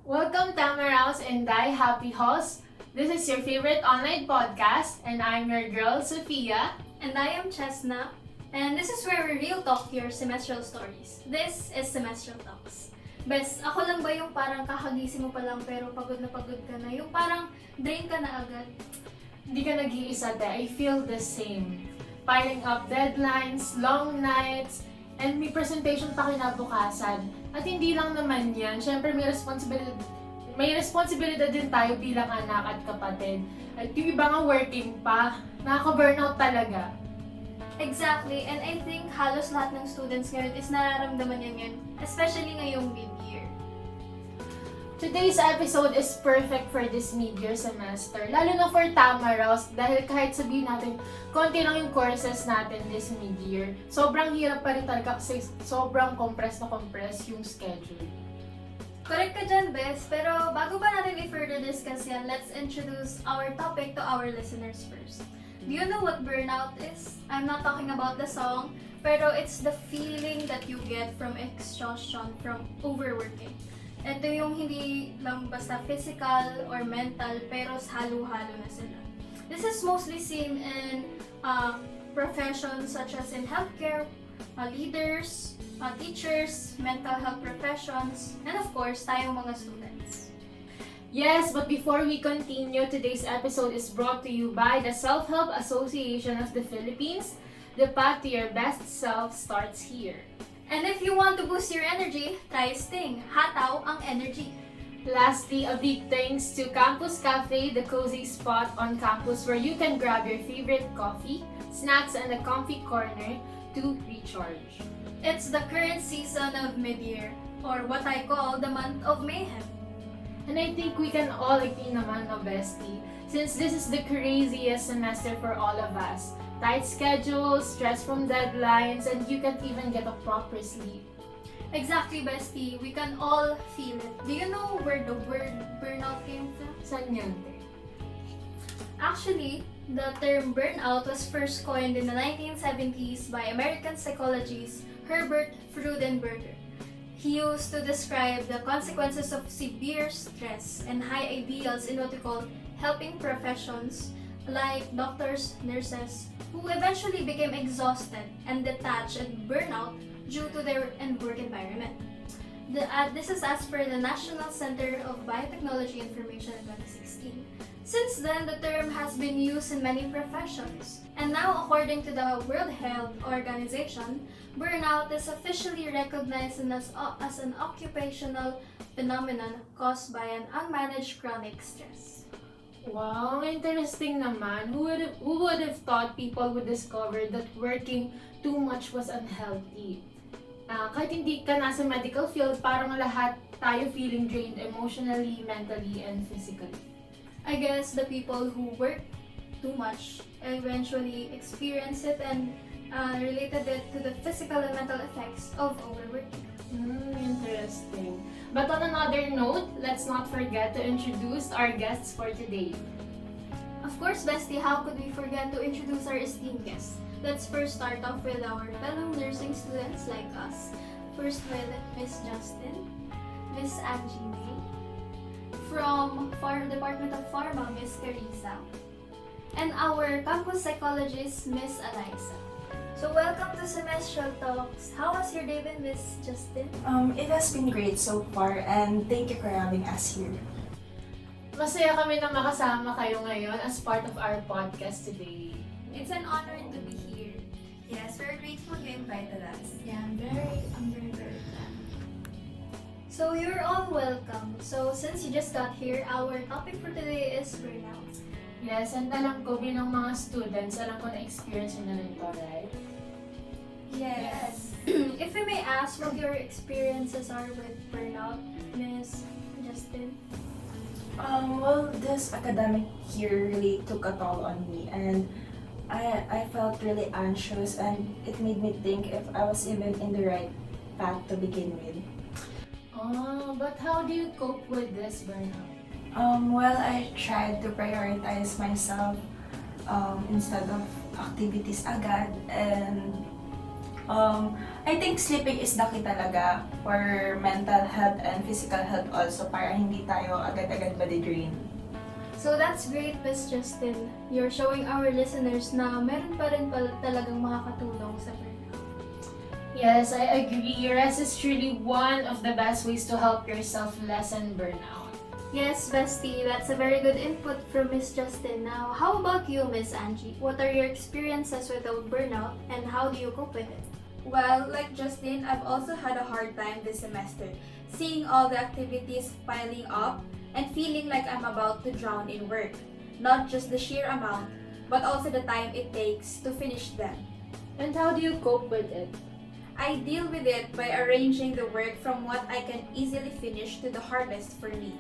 Welcome, Tamaraos and Die Happy House. This is your favorite online podcast, and I'm your girl, Sophia. And I am Chesna. And this is where we real talk your semestral stories. This is Semestral Talks. Bes, ako lang ba yung parang kakagising mo pa lang pero pagod ka na? Yung parang drain ka na agad? Hindi ka nag-iisa, te. I feel the same. Piling up deadlines, long nights, and may presentation pa kinabukasan. At hindi lang naman yan, syempre may responsibilidad din tayo bilang anak at kapatid. At yung iba nga working pa, nakaka-burnout talaga. Exactly, and I think halos lahat ng students ngayon is nararamdaman yan ngayon, especially ngayong mid-year. Today's episode is perfect for this mid-year semester, lalo na for Tamaraos dahil kahit sabihin natin, konti lang yung courses natin this mid-year. Sobrang hirap pa rin talaga kasi sobrang compress yung schedule. Correct ka dyan, Bes. Pero bago ba natin i-further discuss yan, let's introduce our topic to our listeners first. Do you know what burnout is? I'm not talking about the song, pero it's the feeling that you get from exhaustion from overworking. Ito yung hindi lang basta physical or mental, pero halo-halo na sila. This is mostly seen in professions such as in healthcare, leaders, teachers, mental health professions, and of course, tayong mga students. Yes, but before we continue, today's episode is brought to you by the Self-Help Association of the Philippines. The path to your best self starts here. And if you want to boost your energy, try Sting. Hataw ang energy. Lastly, a big thanks to Campus Cafe, the cozy spot on campus where you can grab your favorite coffee, snacks, and a comfy corner to recharge. It's the current season of mid-year, or what I call the month of mayhem. And I think we can all agree naman, no, bestie, since this is the craziest semester for all of us. Tight schedules, stress from deadlines, and you can't even get a proper sleep. Exactly, bestie. We can all feel it. Do you know where the word burnout came from? Saan yan, te? Actually, the term burnout was first coined in the 1970s by American psychologist Herbert Freudenberger. He used to describe the consequences of severe stress and high ideals in what we call helping professions like doctors, nurses, who eventually became exhausted and detached and burnout due to their work environment. This is as per the National Center of Biotechnology Information in 2016. Since then, the term has been used in many professions. And now, according to the World Health Organization, burnout is officially recognized as an occupational phenomenon caused by an unmanaged chronic stress. Wow, interesting naman. Who would have thought people would discover that working too much was unhealthy? Kahit hindi ka nasa medical field, parang lahat tayo feeling drained emotionally, mentally, and physically. I guess the people who work too much eventually experience it and related it to the physical and mental effects of overworking. Interesting. But on another note, let's not forget to introduce our guests for today. Of course, bestie, how could we forget to introduce our esteemed guests? Let's first start off with our fellow nursing students like us. First with Miss Justin, Miss Angie May, from Department of Pharma, Miss Carissa, and our campus psychologist, Miss Eliza. So welcome to Semestral Talks. How has your day been, Miss Justin? It has been great so far, and thank you for having us here. Masaya kami na makasama kayo ngayon as part of our podcast today. It's an honor to be here. Yes, we're grateful you invited us. Yeah, I'm very glad. So you're all welcome. So since you just got here, our topic for today is burnout. Yes, and alam ko bilang mga students, alam ko na experience nyo na rin to, right? Yes. If we may ask what your experiences are with burnout, Miss Justin? Well, this academic year really took a toll on me, and I felt really anxious, and it made me think if I was even in the right path to begin with. Oh, but how do you cope with this burnout? Well, I tried to prioritize myself instead of activities agad, and I think sleeping is the key talaga for mental health and physical health also para hindi tayo agad-agad madidrain. So that's great, Miss Justin. You're showing our listeners na meron pa rin pala talagang makakatulong sa burnout. Yes, I agree. Rest is truly one of the best ways to help yourself lessen burnout. Yes, Bestie, that's a very good input from Miss Justin. Now, how about you, Miss Angie? What are your experiences with the burnout and how do you cope with it? Well, like Justin, I've also had a hard time this semester, seeing all the activities piling up and feeling like I'm about to drown in work. Not just the sheer amount, but also the time it takes to finish them. And how do you cope with it? I deal with it by arranging the work from what I can easily finish to the hardest for me.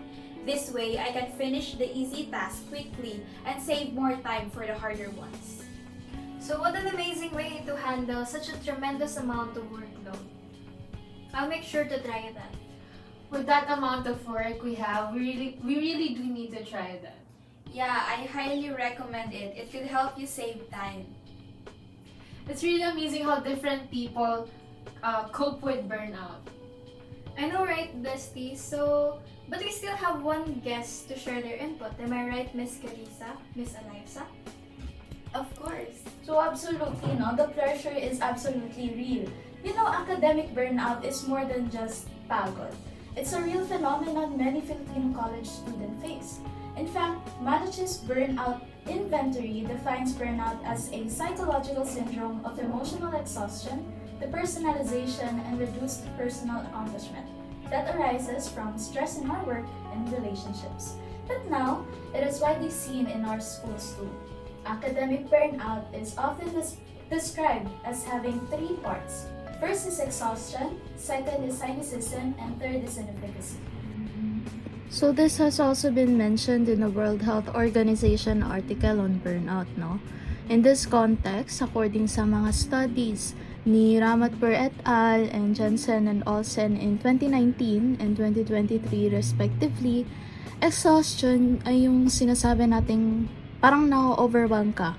This way, I can finish the easy task quickly and save more time for the harder ones. So what an amazing way to handle such a tremendous amount of workload. I'll make sure to try that. With that amount of work we have, we really do need to try that. Yeah, I highly recommend it. It could help you save time. It's really amazing how different people cope with burnout. I know, right, Bestie? But we still have one guest to share their input. Am I right, Miss Carissa? Miss Eliza? Of course. So absolutely, no, the pressure is absolutely real. You know, academic burnout is more than just pagod. It's a real phenomenon many Filipino college students face. In fact, Manag's Burnout Inventory defines burnout as a psychological syndrome of emotional exhaustion, depersonalization, and reduced personal accomplishment that arises from stress in our work and relationships. But now, it is widely seen in our schools too. Academic burnout is often described as having three parts. First is exhaustion, second is cynicism, and third is inefficacy. So this has also been mentioned in the World Health Organization article on burnout, no? In this context, according sa mga studies ni Ramatpur et al. And Jensen and Olsen in 2019 and 2023 respectively, exhaustion ay yung sinasabi nating parang na-overwhelm ka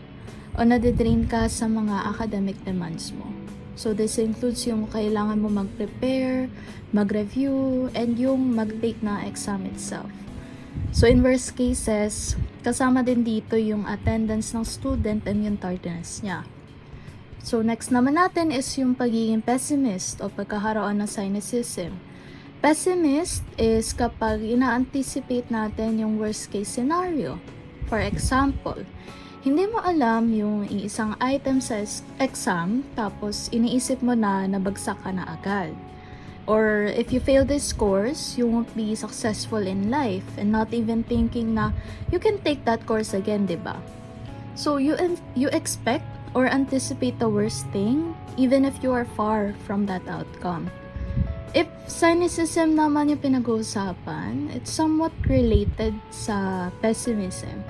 o nadidrain ka sa mga academic demands mo. So this includes yung kailangan mo mag-prepare, mag-review, and yung mag-take na exam itself. So in worst cases, kasama din dito yung attendance ng student and yung tardiness niya. So next naman natin is yung pagiging pessimist o pagkakaroon ng cynicism. Pessimist is kapag ina-anticipate natin yung worst case scenario. For example, hindi mo alam yung isang item sa exam tapos iniisip mo na nabagsak ka na agad. Or if you fail this course, you won't be successful in life and not even thinking na you can take that course again, diba? So you expect or anticipate the worst thing even if you are far from that outcome. If cynicism naman yung pinag-uusapan, it's somewhat related sa pessimism.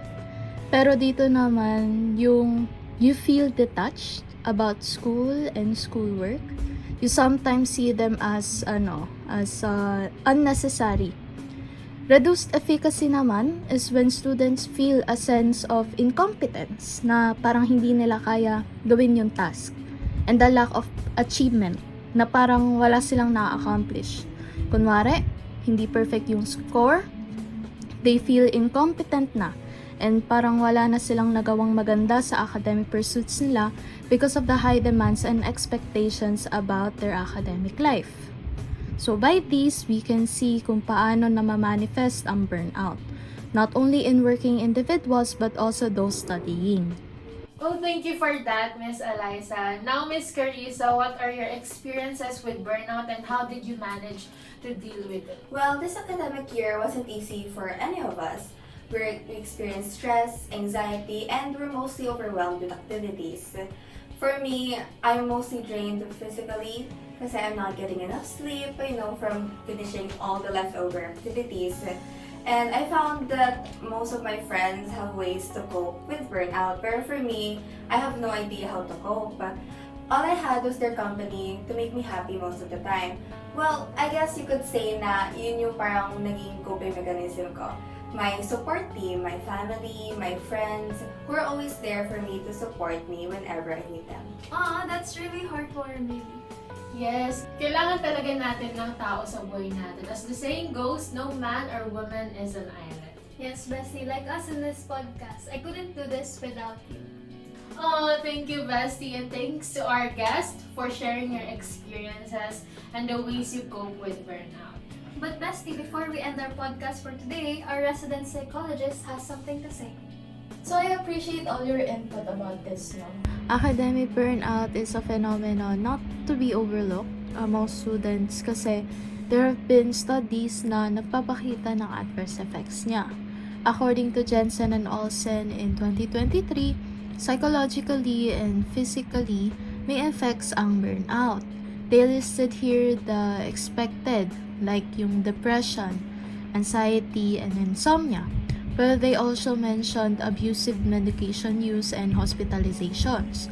Pero dito naman, yung you feel detached about school and schoolwork. You sometimes see them as unnecessary. Reduced efficacy naman is when students feel a sense of incompetence na parang hindi nila kaya gawin yung task. And the lack of achievement na parang wala silang na-accomplish. Kunwari, hindi perfect yung score, they feel incompetent na. And parang wala na silang nagawang maganda sa academic pursuits nila because of the high demands and expectations about their academic life. So by these, we can see kung paano na ma-manifest ang burnout, not only in working individuals but also those studying. Well, thank you for that, Miss Eliza. Now, Miss Carissa, what are your experiences with burnout and how did you manage to deal with it? Well, this academic year wasn't easy for any of us. We experienced stress, anxiety, and we're mostly overwhelmed with activities. For me, I'm mostly drained physically because I'm not getting enough sleep, from finishing all the leftover activities. And I found that most of my friends have ways to cope with burnout, but for me, I have no idea how to cope. But all I had was their company to make me happy most of the time. Well, I guess you could say na yun yung parang naging coping mechanism ko. my support team, my family, my friends, who are always there for me to support me whenever I need them. That's really heartwarming. Yes, kailangan talaga natin ng tao sa buhay natin. As the saying goes, no man or woman is an island. Yes, Bestie, like us in this podcast. I couldn't do this without you. Oh, thank you, Bestie, and thanks to our guest for sharing your experiences and the ways you cope with burnout. But Bestie, before we end our podcast for today, our resident psychologist has something to say. So I appreciate all your input about this, no? Academic burnout is a phenomenon not to be overlooked among students kasi there have been studies na nagpapakita ng adverse effects niya. According to Jensen and Olsen in 2023, psychologically and physically may effects ang burnout. They listed here the expected like yung depression, anxiety, and insomnia. But they also mentioned abusive medication use and hospitalizations.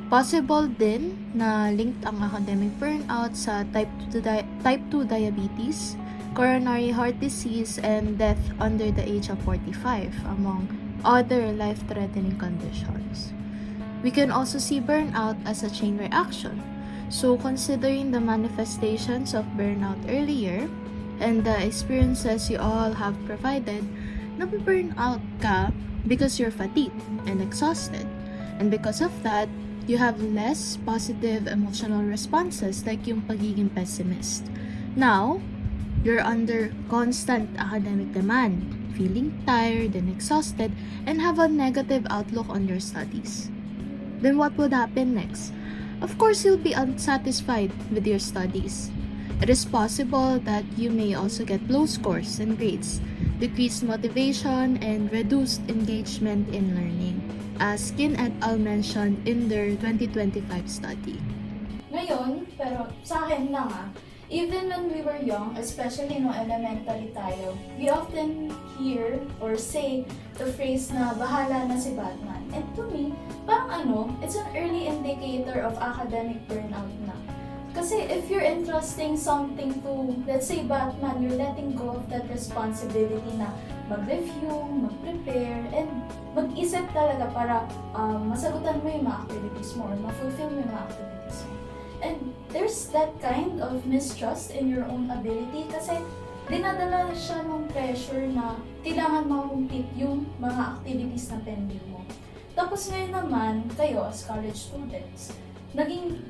Possible din na linked ang academic burnout sa type 2 diabetes, coronary heart disease, and death under the age of 45, among other life-threatening conditions. We can also see burnout as a chain reaction. So considering the manifestations of burnout earlier and the experiences you all have provided, nabi-burn out ka because you're fatigued and exhausted. And because of that, you have less positive emotional responses like yung pagiging pessimist. Now, you're under constant academic demand, feeling tired and exhausted, and have a negative outlook on your studies. Then what would happen next? Of course, you'll be unsatisfied with your studies. It is possible that you may also get low scores and grades, decreased motivation, and reduced engagement in learning, as Skin et al. Mentioned in their 2025 study. Ngayon, pero sa akin lang even when we were young, especially no elementary tayo, we often hear or say the phrase na bahala na si Batman. And to me, parang it's an early indicator of academic burnout na. Kasi if you're entrusting something to, let's say Batman, you're letting go of that responsibility na mag-review, mag-prepare, and mag-isip talaga para masagutan mo yung mga activities mo or ma-fulfill mo yung mga activities mo. And there's that kind of mistrust in your own ability kasi dinadala siya ng pressure na kailangan ma-complete yung mga activities na pending mo. Tapos ngayon naman, kayo as college students, naging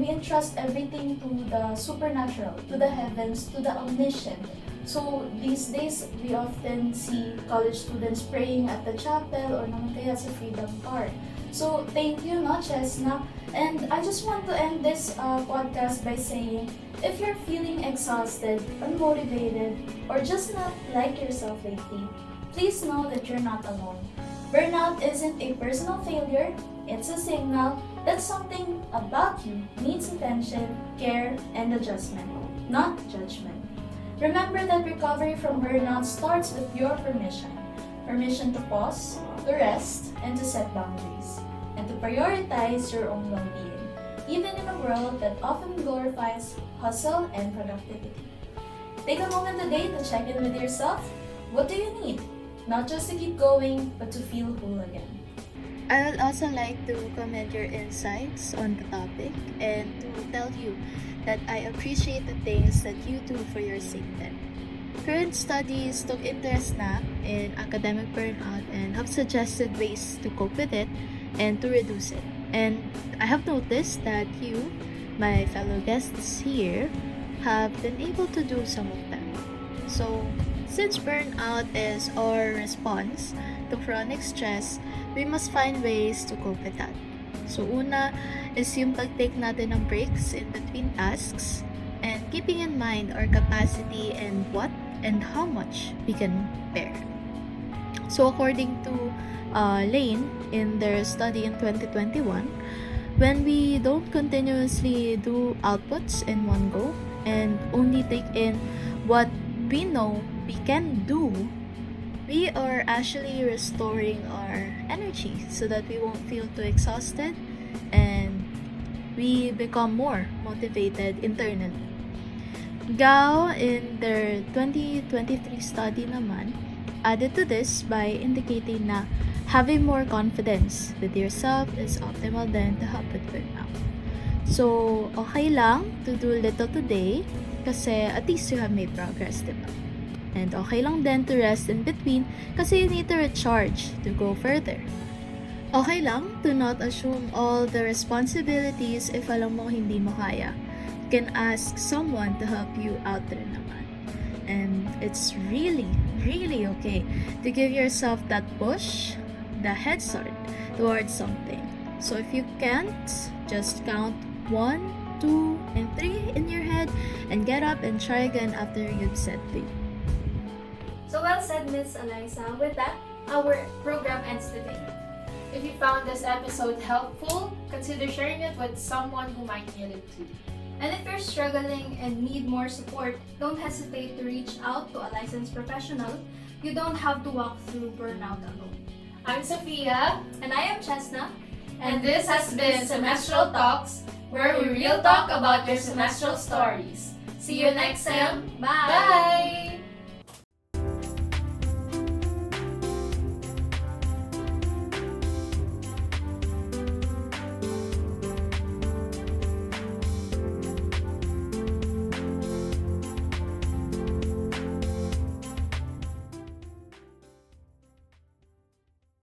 we entrust everything to the supernatural, to the heavens, to the omniscient. So these days, we often see college students praying at the chapel or naman kaya sa Freedom Park. So thank you, Chesna. And I just want to end this podcast by saying, if you're feeling exhausted, unmotivated, or just not like yourself lately, please know that you're not alone. Burnout isn't a personal failure, it's a signal that something about you needs attention, care, and adjustment, not judgment. Remember that recovery from burnout starts with your permission. Permission to pause, to rest, and to set boundaries, and to prioritize your own well-being, even in a world that often glorifies hustle and productivity. Take a moment today to check in with yourself. What do you need? Not just to keep going, but to feel whole again. I would also like to comment your insights on the topic and to tell you that I appreciate the things that you do for your sake then. Current studies took interest na in academic burnout and have suggested ways to cope with it and to reduce it. And I have noticed that you, my fellow guests here, have been able to do some of them. So, since burnout is our response to chronic stress, we must find ways to cope with that. So una is yung pag-take natin ng breaks in between tasks and keeping in mind our capacity and what and how much we can bear. So according to Lane in their study in 2021, when we don't continuously do outputs in one go and only take in what we know we can do, we are actually restoring our energy so that we won't feel too exhausted and we become more motivated internally. Gao, in their 2023 study naman, added to this by indicating na having more confidence with yourself is optimal then to help with burnout. So, okay lang to do little today kasi at least you have made progress, diba? And okay lang then to rest in between kasi you need to recharge to go further. Okay lang to not assume all the responsibilities if alam mo hindi mo kaya. You can ask someone to help you out rin naman. And it's really, really okay to give yourself that push, the head start towards something. So if you can't, just count 1, 2, and 3 in your head and get up and try again after you've said 3. So well said, Miss Eliza. With that, our program ends today. If you found this episode helpful, consider sharing it with someone who might need it too. And if you're struggling and need more support, don't hesitate to reach out to a licensed professional. You don't have to walk through burnout alone. I'm Sophia, And I am Chesna. and this has been Semestral Talks, where we real talk about your semestral stories. See you next time. Bye! Bye!